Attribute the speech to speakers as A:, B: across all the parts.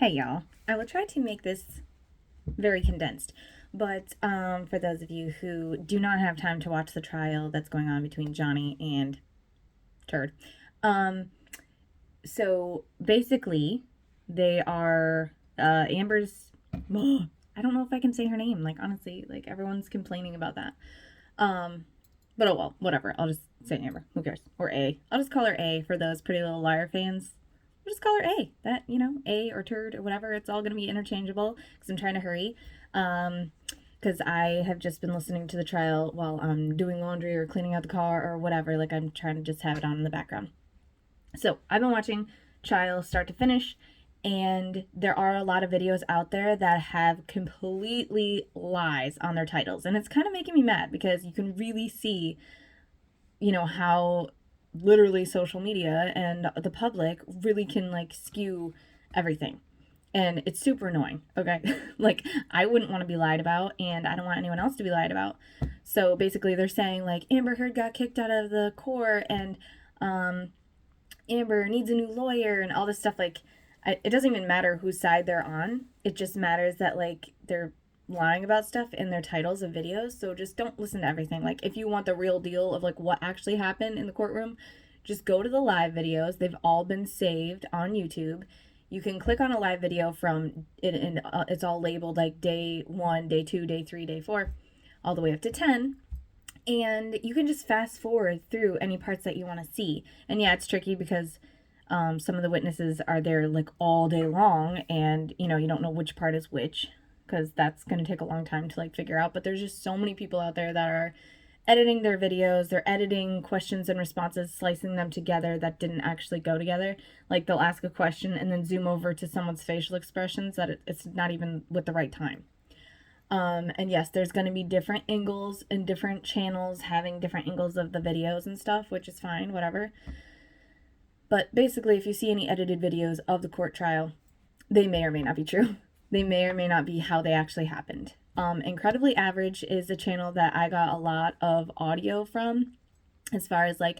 A: Hey y'all. I will try to make this very condensed, but for those of you who do not have time to watch the trial that's going on between Johnny and Turd, um, so basically they are Amber's. I don't know if I can say her name. Like honestly, like everyone's complaining about that. Um, but oh well, whatever. I'll just say Amber. Who cares? Or A. I'll just call her A for those Pretty Little Liar fans. We'll just call her A. That, A or turd or whatever. It's all going to be interchangeable because I'm trying to hurry. Because I have just been listening to the trial while I'm doing laundry or cleaning out the car or whatever. Like I'm trying to just have it on in the background. So I've been watching trial start to finish, and there are a lot of videos out there that have completely lies on their titles. And it's kind of making me mad because you can really see, how literally social media and the public really can like skew everything. And it's super annoying, okay? Like, I wouldn't want to be lied about, and I don't want anyone else to be lied about. So basically, they're saying, like, Amber Heard got kicked out of the court, and um, Amber needs a new lawyer, and all this stuff. Like, it doesn't even matter whose side they're on. It just matters that, like, they're lying about stuff in their titles of videos. So just don't listen to everything. Like, if you want the real deal of, like, what actually happened in the courtroom, just go to the live videos. They've all been saved on YouTube. You can click on a live video from it, and it's all labeled like day 1, day 2, day 3, day 4, all the way up to 10. And you can just fast forward through any parts that you want to see. And yeah, it's tricky because some of the witnesses are there like all day long, and you don't know which part is which because that's going to take a long time to like figure out. But there's just so many people out there that are editing their videos. They're editing questions and responses, slicing them together that didn't actually go together. Like they'll ask a question and then zoom over to someone's facial expressions that it's not even with the right time. And yes, there's going to be different angles and different channels having different angles of the videos and stuff, which is fine, whatever. But basically, if you see any edited videos of the court trial, they may or may not be true. They may or may not be how they actually happened. Incredibly Average is a channel that I got a lot of audio from as far as like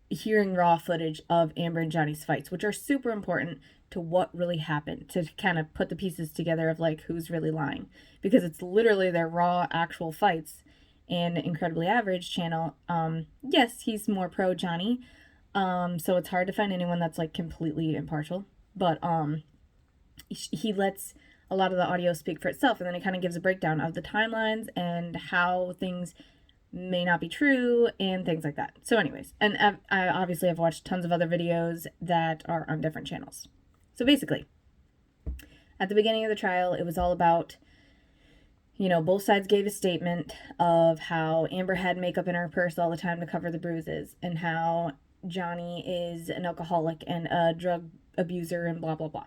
A: hearing raw footage of Amber and Johnny's fights, which are super important to what really happened, to kind of put the pieces together of like who's really lying, because it's literally their raw actual fights. And Incredibly Average channel, yes, he's more pro Johnny, so it's hard to find anyone that's like completely impartial, but he lets a lot of the audio speak for itself, and then it kind of gives a breakdown of the timelines and how things may not be true and things like that. So anyways, and I obviously have watched tons of other videos that are on different channels. So basically, at the beginning of the trial, it was all about, both sides gave a statement of how Amber had makeup in her purse all the time to cover the bruises, and how Johnny is an alcoholic and a drug abuser and blah, blah, blah.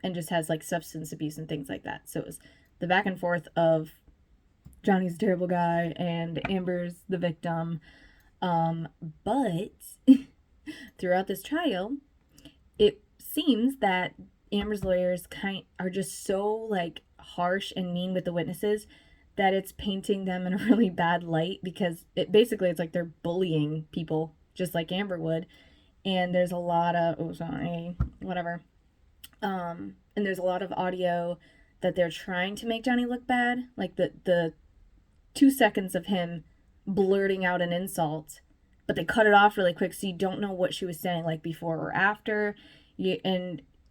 A: And just has like substance abuse and things like that. So it was the back and forth of Johnny's a terrible guy and Amber's the victim. But throughout this trial, it seems that Amber's lawyers are just so like harsh and mean with the witnesses that it's painting them in a really bad light, because it's like they're bullying people just like Amber would. And there's a lot of whatever. And there's a lot of audio that they're trying to make Johnny look bad, like the 2 seconds of him blurting out an insult, but they cut it off really quick, so you don't know what she was saying, like before or after. I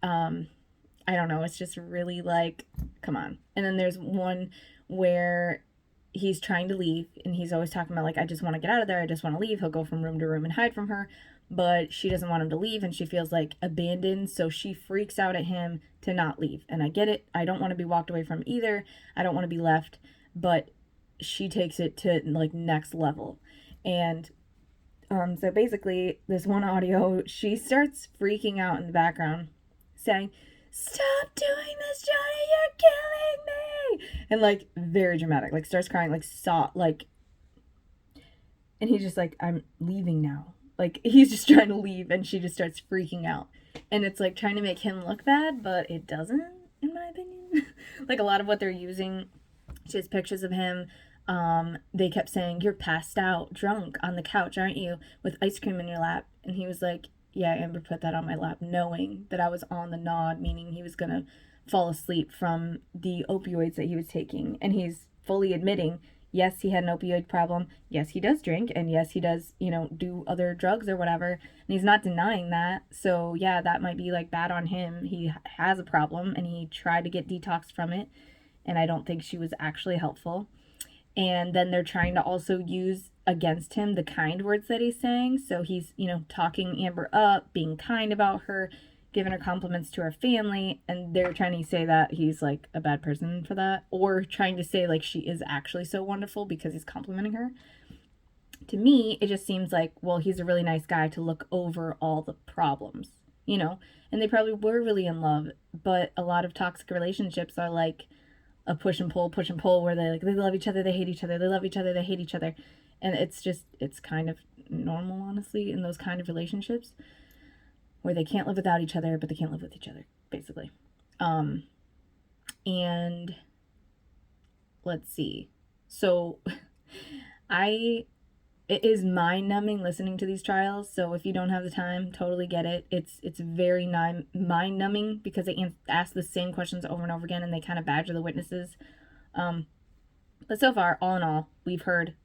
A: don't know, it's just really like, come on. And then there's one where he's trying to leave, and he's always talking about like, I just want to get out of there, I just want to leave. He'll go from room to room and hide from her, but she doesn't want him to leave, and she feels like abandoned, so she freaks out at him to not leave. And I get it, I don't want to be walked away from either, I don't want to be left, but she takes it to like next level. And so basically, this one audio, she starts freaking out in the background saying, "Stop doing this, Johnny, you're killing me," and like very dramatic, like starts crying, like and he's just like, "I'm leaving now." Like, he's just trying to leave, and she just starts freaking out. And it's, like, trying to make him look bad, but it doesn't, in my opinion. Like, a lot of what they're using, she has pictures of him. They kept saying, "You're passed out, drunk, on the couch, aren't you? With ice cream in your lap." And he was like, yeah, Amber put that on my lap, knowing that I was on the nod, meaning he was going to fall asleep from the opioids that he was taking. And he's fully admitting, yes, he had an opioid problem. Yes, he does drink. And yes, he does, do other drugs or whatever. And he's not denying that. So, yeah, that might be like bad on him. He has a problem and he tried to get detoxed from it. And I don't think she was actually helpful. And then they're trying to also use against him the kind words that he's saying. So he's, talking Amber up, being kind about her, giving her compliments to her family, and they're trying to say that he's like a bad person for that, or trying to say like she is actually so wonderful because he's complimenting her. To me, it just seems like, well, he's a really nice guy to look over all the problems, and they probably were really in love, but a lot of toxic relationships are like a push and pull where they love each other, they hate each other, they love each other, they hate each other. And it's kind of normal, honestly, in those kind of relationships where they can't live without each other, but they can't live with each other, basically. And let's see. So it is mind-numbing listening to these trials. So if you don't have the time, totally get it. It's very mind-numbing because they ask the same questions over and over again, and they kind of badger the witnesses. But so far, all in all, we've heard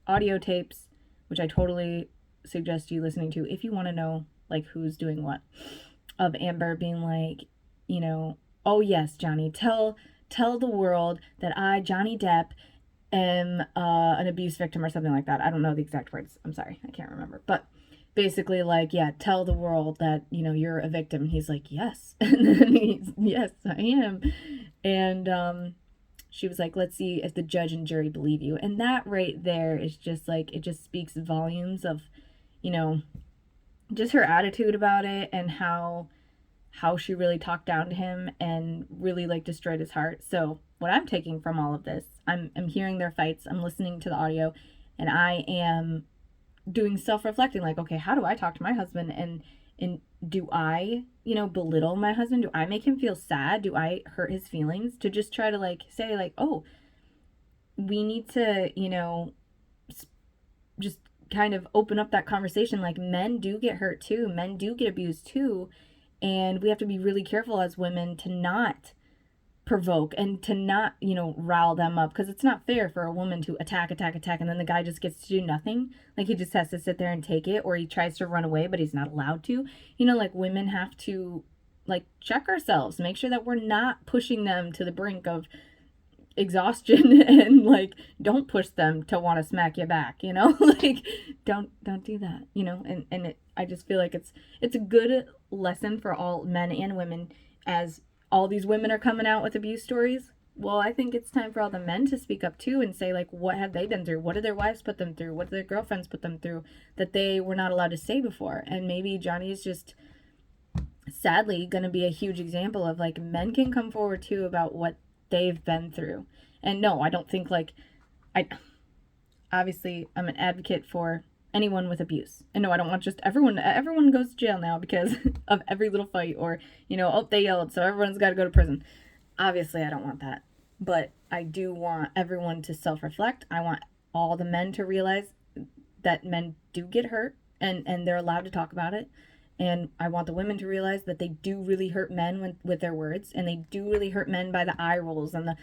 A: audio tapes, which I totally suggest you listening to if you want to know like who's doing what, of Amber being like, oh yes, Johnny, tell the world that I, Johnny Depp, am an abuse victim or something like that. I don't know the exact words. I'm sorry, I can't remember. But basically, like, yeah, tell the world that, you're a victim. He's like, yes. And then yes, I am. And she was like, let's see if the judge and jury believe you. And that right there is just like, it just speaks volumes of, just her attitude about it and how she really talked down to him and really like destroyed his heart. So what I'm taking from all of this, I'm hearing their fights, I'm listening to the audio, and I am doing self-reflecting, like, okay, how do I talk to my husband, and do I, belittle my husband? Do I make him feel sad? Do I hurt his feelings? To just try to like say like, oh, we need to, just kind of open up that conversation. Like, men do get hurt too, men do get abused too, and we have to be really careful as women to not provoke and to not, rile them up, because it's not fair for a woman to attack, and then the guy just gets to do nothing. Like, he just has to sit there and take it, or he tries to run away, but he's not allowed to. Like, women have to, like, check ourselves, make sure that we're not pushing them to the brink of exhaustion and, like, don't push them to want to smack you back, like, don't do that, I just feel like it's a good lesson for all men and women, as all these women are coming out with abuse stories. Well, I think it's time for all the men to speak up too and say, like, what have they been through? What did their wives put them through? What did their girlfriends put them through that they were not allowed to say before? And maybe Johnny is just sadly going to be a huge example of, like, men can come forward too about what they've been through. And no, I don't think, like, obviously I'm an advocate for anyone with abuse. And no, I don't want just everyone goes to jail now because of every little fight, or, oh, they yelled, so everyone's got to go to prison. Obviously, I don't want that. But I do want everyone to self-reflect. I want all the men to realize that men do get hurt, and they're allowed to talk about it. And I want the women to realize that they do really hurt men with their words, and they do really hurt men by the eye rolls and the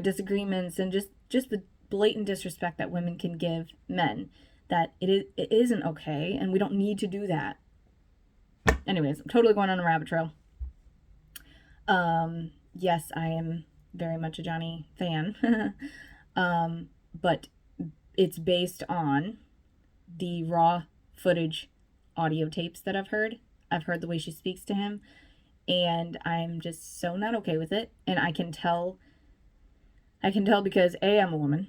A: disagreements, and just the blatant disrespect that women can give men, that it isn't okay, and we don't need to do that. Anyways, I'm totally going on a rabbit trail. Yes, I am very much a Johnny fan. But it's based on the raw footage audio tapes that I've heard. I've heard the way she speaks to him, and I'm just so not okay with it. And I can tell because A, I'm a woman.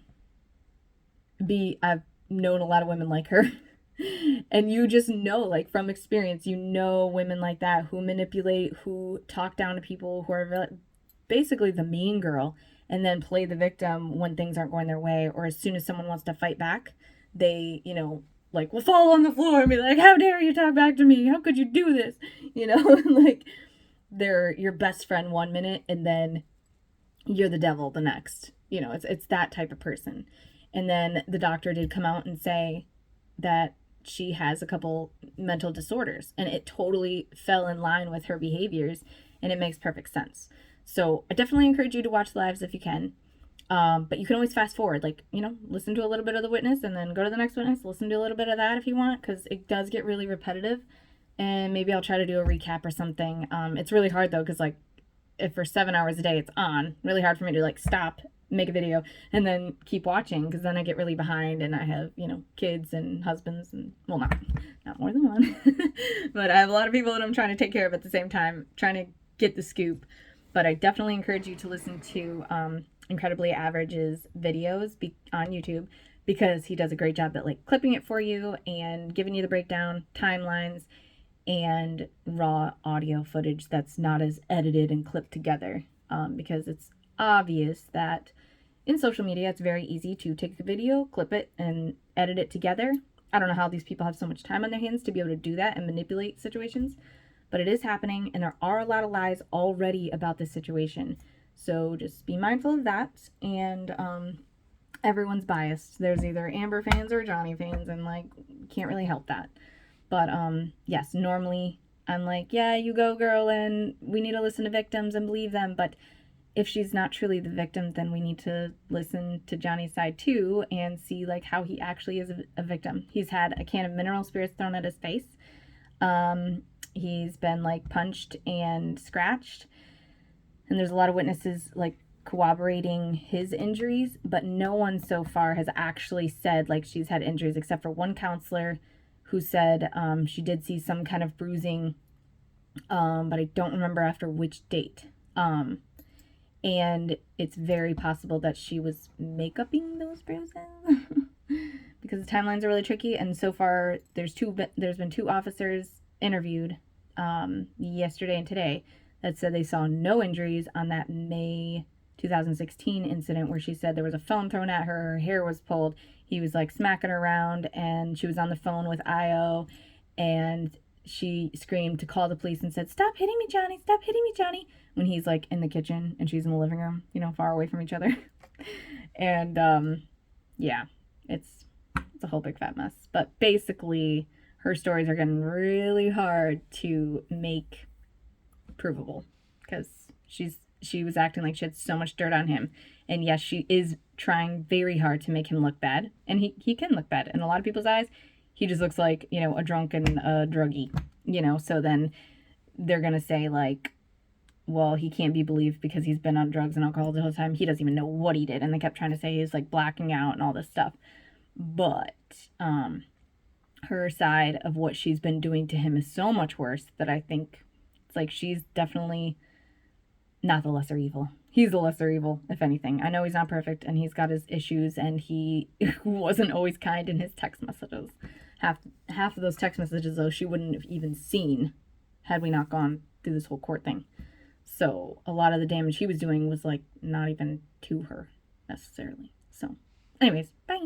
A: B, I've known a lot of women like her. And you just know, like, from experience, women like that who manipulate, who talk down to people, who are basically the mean girl, and then play the victim when things aren't going their way, or as soon as someone wants to fight back, they, like, will fall on the floor and be like, how dare you talk back to me? How could you do this? Like, they're your best friend one minute, and then you're the devil the next. It's that type of person. And then the doctor did come out and say that she has a couple mental disorders, and it totally fell in line with her behaviors, and it makes perfect sense. So I definitely encourage you to watch the lives if you can. But you can always fast forward, like, listen to a little bit of the witness and then go to the next witness, listen to a little bit of that if you want, because it does get really repetitive. And maybe I'll try to do a recap or something. It's really hard though, because like, if for 7 hours a day it's on, really hard for me to like stop, make a video, and then keep watching, because then I get really behind, and I have, kids and husbands, and well, not more than one, but I have a lot of people that I'm trying to take care of at the same time, trying to get the scoop. But I definitely encourage you to listen to Incredibly Average's videos on YouTube, because he does a great job at like clipping it for you and giving you the breakdown, timelines, and raw audio footage that's not as edited and clipped together, because it's obvious that in social media it's very easy to take a video, clip it, and edit it together. I don't know how these people have so much time on their hands to be able to do that and manipulate situations, but it is happening, and there are a lot of lies already about this situation. So just be mindful of that, and everyone's biased. There's either Amber fans or Johnny fans, and like, can't really help that. But yes, normally I'm like, yeah, you go, girl, and we need to listen to victims and believe them. But if she's not truly the victim, then we need to listen to Johnny's side too, and see like how he actually is a victim. He's had a can of mineral spirits thrown at his face. He's been like punched and scratched, and there's a lot of witnesses like corroborating his injuries, but no one so far has actually said like she's had injuries, except for one counselor who said she did see some kind of bruising, but I don't remember after which date. And it's very possible that she was make-upping those bruises because the timelines are really tricky. And so far, there's been two officers interviewed yesterday and today that said they saw no injuries on that May 2016 incident where she said there was a phone thrown at her, her hair was pulled, he was like smacking her around, and she was on the phone with IO, and she screamed to call the police and said, "Stop hitting me, Johnny, stop hitting me, Johnny," when he's like in the kitchen and she's in the living room, far away from each other. And yeah, it's a whole big fat mess. But basically, her stories are getting really hard to make provable, because she was acting like she had so much dirt on him. And yes, she is trying very hard to make him look bad, and he can look bad in a lot of people's eyes. He just looks like, a drunk and a druggie, so then they're gonna say like, well, he can't be believed because he's been on drugs and alcohol the whole time, he doesn't even know what he did. And they kept trying to say he's like blacking out and all this stuff. But her side of what she's been doing to him is so much worse that I think it's like she's definitely not the lesser evil. He's the lesser evil, if anything. I know he's not perfect, and he's got his issues, and he wasn't always kind in his text messages. Half of those text messages, though, she wouldn't have even seen had we not gone through this whole court thing. So a lot of the damage he was doing was like not even to her necessarily. So anyways, bye.